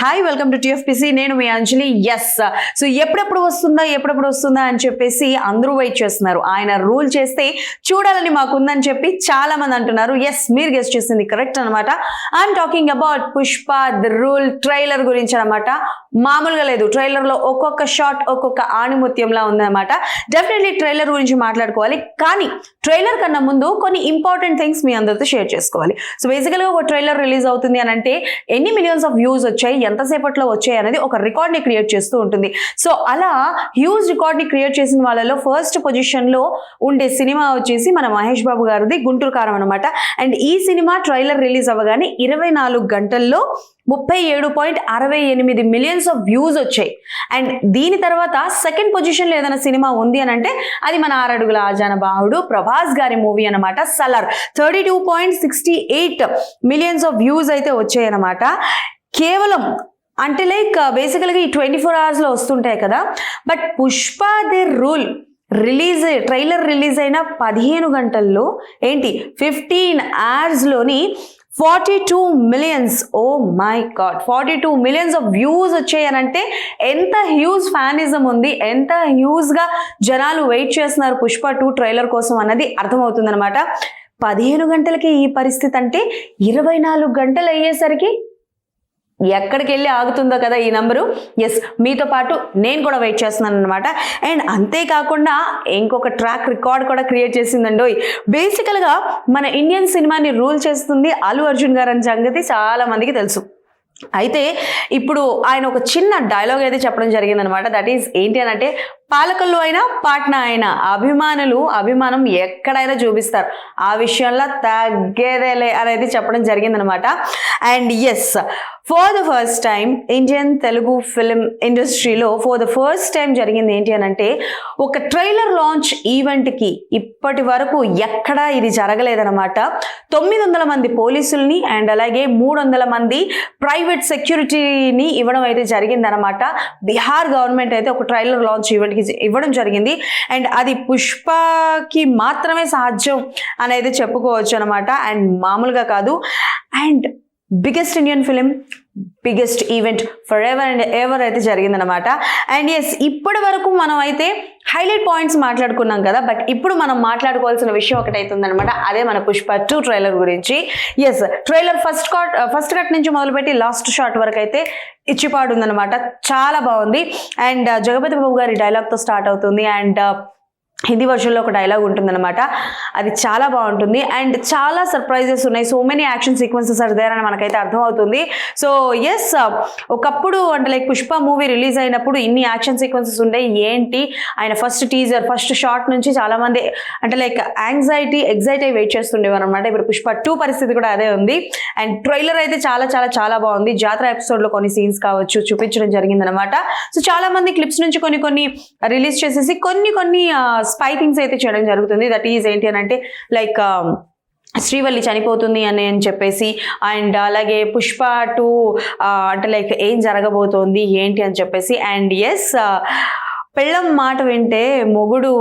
Hi welcome to TFPC. నేను మీ అంజలి. Yes, so ఎప్పుడెప్పుడు వస్తుందా అని చెప్పేసి అందరూ వెయిట్ చేస్తున్నారు. ఆయన రూల్ చేస్తే చూడాలని మాకుందని చెప్పి చాలా మంది అంటున్నారు. ఎస్, మీరు గెస్ట్ చేసింది కరెక్ట్ అనమాట. I'm talking about Pushpa the rule trailer గురించి అనమాట. మామూలుగా లేదు, ట్రైలర్ లో ఒక్కొక్క షాట్ ఒక్కొక్క ఆణిముత్యంలా ఉందన్నమాట. డెఫినెట్లీ ట్రైలర్ గురించి మాట్లాడుకోవాలి, కానీ ట్రైలర్ కన్నా ముందు కొన్ని ఇంపార్టెంట్ థింగ్స్ మీ అందరితో షేర్ చేసుకోవాలి. సో బేసికల్ గా ఒక ట్రైలర్ రిలీజ్ అవుతుంది అని అంటే ఎన్ని మిలియన్స్ ఆఫ్ వ్యూస్ వచ్చాయి, ఎంతసేపట్లో వచ్చాయి అనేది ఒక రికార్డ్ ని క్రియేట్ చేస్తూ ఉంటుంది. సో అలా హ్యూజ్ రికార్డ్ ని క్రియేట్ చేసిన వాళ్ళలో ఫస్ట్ పొజిషన్ లో ఉండే సినిమా వచ్చేసి మన మహేష్ బాబు గారిది గుంటూరు కారం అనమాట. అండ్ ఈ సినిమా ట్రైలర్ రిలీజ్ అవ్వగానే 24 గంటల్లో 37.68 మిలియన్స్ ఆఫ్ వ్యూస్ వచ్చాయి. అండ్ దీని తర్వాత సెకండ్ పొజిషన్ లో ఏదైనా సినిమా ఉంది అని అంటే అది మన 6 అడుగుల ఆజానబాహుడు ప్రభాస్ గారి మూవీ అనమాట, సలార్. 32.68 మిలియన్స్ ఆఫ్ వ్యూస్ అయితే వచ్చాయి అనమాట. కేవలం అంటే లైక్ బేసికల్గా ఈ 24 hours లో వస్తుంటాయి కదా, but Pushpa the rule trailer release అయిన 15 గంటల్లో ఏంటి 15 hours లోని 42 millions, oh my god, 42 millions of views వచ్చాయనంటే ఎంత హ్యూజ్ ఫ్యానిజం ఉంది, ఎంత హ్యూజ్ గా జనాలు వెయిట్ చేస్తున్నారు పుష్ప 2 ట్రైలర్ కోసం అన్నది అర్థమవుతుంది అనమాట. 15 గంటలకి ఈ పరిస్థితి అంటే 24 గంటలు అయ్యేసరికి ఎక్కడికి వెళ్ళి ఆగుతుందో కదా ఈ నంబరు. ఎస్, మీతో పాటు నేను కూడా వెయిట్ చేస్తున్నాను అనమాట. అండ్ అంతేకాకుండా ఇంకొక ట్రాక్ రికార్డ్ కూడా క్రియేట్ చేసిందండి. బేసికల్గా మన ఇండియన్ సినిమాని రూల్ చేస్తుంది అల్లు అర్జున్ గారు అనే సంగతి చాలా మందికి తెలుసు. అయితే ఇప్పుడు ఆయన ఒక చిన్న డైలాగ్ అయితే చెప్పడం జరిగింది అనమాట. దట్ ఈస్ ఏంటి అని అంటే, పాలకులు అయినా పాట్నా అయినా అభిమానం ఎక్కడైనా చూపిస్తారు, ఆ విషయంలో తగ్గేదేలే అనేది చెప్పడం జరిగింది అనమాట. And yes, for the first time Indian Telugu film ఇండస్ట్రీలో ఫర్ ద ఫస్ట్ టైం జరిగింది ఏంటి అని అంటే, ఒక ట్రైలర్ లాంచ్ ఈవెంట్కి ఇప్పటి వరకు ఎక్కడా ఇది జరగలేదన్నమాట. 900 మంది పోలీసుల్ని అండ్ అలాగే 300 మంది ప్రైవేట్ సెక్యూరిటీని ఇవ్వడం అయితే జరిగిందనమాట. బీహార్ గవర్నమెంట్ అయితే ఒక ట్రైలర్ లాంచ్ ఈవెంట్కి ఇవ్వడం జరిగింది. అండ్ అది పుష్పకి మాత్రమే సాధ్యం అనేది చెప్పుకోవచ్చు అనమాట. అండ్ మామూలుగా కాదు, and biggest Indian film, biggest event for ever and ever అయితే జరిగిందనమాట. అండ్ ఎస్, ఇప్పటి వరకు మనం అయితే హైలైట్ పాయింట్స్ మాట్లాడుకున్నాం కదా, బట్ ఇప్పుడు మనం మాట్లాడుకోవాల్సిన విషయం ఒకటైతే ఉందనమాట. అదే మన పుష్ప 2 ట్రైలర్ గురించి. ఎస్, ట్రైలర్ ఫస్ట్ కట్ నుంచి మొదలుపెట్టి లాస్ట్ షాట్ వరకు అయితే ఇచ్చిపాడు ఉందనమాట. చాలా బాగుంది. అండ్ జగపతి బాబు గారి డైలాగ్తో స్టార్ట్ అవుతుంది. అండ్ హిందీ వర్షన్లో ఒక డైలాగ్ ఉంటుందన్నమాట. అది చాలా బాగుంటుంది. అండ్ చాలా సర్ప్రైజెస్ ఉన్నాయి. So many action sequences are there అని మనకైతే అర్థమవుతుంది. సో ఎస్, ఒకప్పుడు అంటే లైక్ పుష్ప మూవీ రిలీజ్ అయినప్పుడు ఇన్ని యాక్షన్ సీక్వెన్సెస్ ఉండేవి ఏంటి, ఆయన ఫస్ట్ షాట్ నుంచి చాలా మంది అంటే లైక్ ఎగ్జైట్ అయి వెయిట్ చేస్తుండేవారు అనమాట. ఇప్పుడు పుష్ప 2 పరిస్థితి కూడా అదే ఉంది. అండ్ ట్రైలర్ అయితే చాలా చాలా చాలా బాగుంది. జాతర ఎపిసోడ్లో కొన్ని సీన్స్ కావచ్చు చూపించడం జరిగిందనమాట. సో చాలా మంది క్లిప్స్ నుంచి కొన్ని రిలీజ్ చేసేసి కొన్ని స్పై థింగ్స్ అయితే చేయడం జరుగుతుంది. దట్ ఈజ్ ఏంటి అని అంటే లైక్ శ్రీవల్లి చనిపోతుంది అని చెప్పేసి, అండ్ అలాగే పుష్ప 2 అంటే లైక్ ఏం జరగబోతోంది ఏంటి అని చెప్పేసి. అండ్ ఎస్, పెళ్ళం మాట వింటే మొగుడు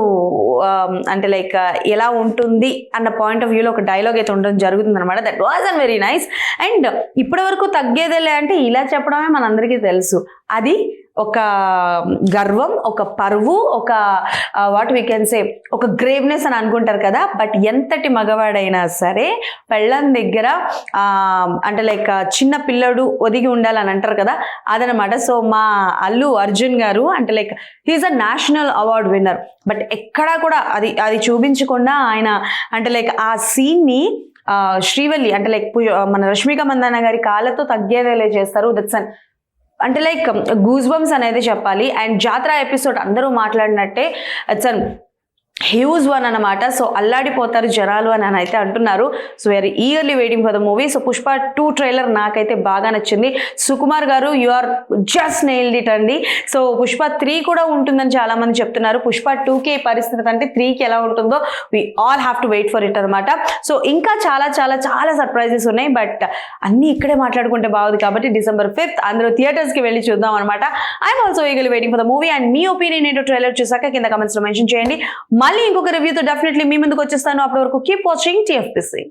అంటే లైక్ ఎలా ఉంటుంది అన్న పాయింట్ ఆఫ్ వ్యూలో ఒక డైలాగ్ అయితే ఉండడం జరుగుతుంది అనమాట. That was an very nice. And ఇప్పటి వరకు తగ్గేదేలే అంటే ఇలా చెప్పడమే మనందరికీ తెలుసు. అది ఒక గర్వం, ఒక పరువు, ఒక వాట్ వీ కెన్ సే ఒక గ్రేవ్నెస్ అని అనుకుంటారు కదా. బట్ ఎంతటి మగవాడైనా సరే పెళ్ళం దగ్గర అంటే లైక్ చిన్న పిల్లడు ఒదిగి ఉండాలని అంటారు కదా, అదనమాట. సో మా అల్లు అర్జున్ గారు అంటే like he's a national award winner, but ఎక్కడా కూడా అది చూపించకుండా ఆయన అంటే లైక్ ఆ సీన్ని శ్రీవల్లి అంటే లైక్ మన రష్మిక మందాన గారి కాళ్ళతో తగ్గేదేలే చేస్తారు. దట్స్ అంటే లైక్ గూస్ బంప్స్ అనేది చెప్పాలి. అండ్ జాతర ఎపిసోడ్ అందరూ మాట్లాడినట్టే ఇట్స్ అన్ హ్యూజ్ వన్ అనమాట. సో అల్లాడిపోతారు జనాలు అని అయితే అంటున్నారు. So we are eagerly waiting for the movie. So Pushpa 2 trailer నాకైతే బాగా నచ్చింది. సుకుమార్ గారు, you are just nailed it అండి. సో పుష్ప 3 కూడా ఉంటుందని చాలా మంది చెప్తున్నారు. పుష్ప 2కి పరిస్థితి అంటే 3కి ఎలా ఉంటుందో we all have to wait for it అనమాట. సో ఇంకా చాలా చాలా చాలా సర్ప్రైజెస్ ఉన్నాయి, బట్ అన్నీ ఇక్కడే మాట్లాడుకుంటే బాగుంది కాబట్టి December 5th అందరూ థియేటర్స్కి వెళ్ళి చూద్దాం అనమాట. I'm also eagerly waiting for the movie. And me opinion ఏంటో ట్రైలర్ చూసాక కింద కమెంట్స్లో మెన్షన్ చేయండి. మళ్ళీ ఇంకొక రివ్యూతో డెఫినెట్లీ మీ ముందుకు వచ్చేస్తాను. అప్పటి వరకు కీప్ వాచింగ్ టిఎఫ్పిసి.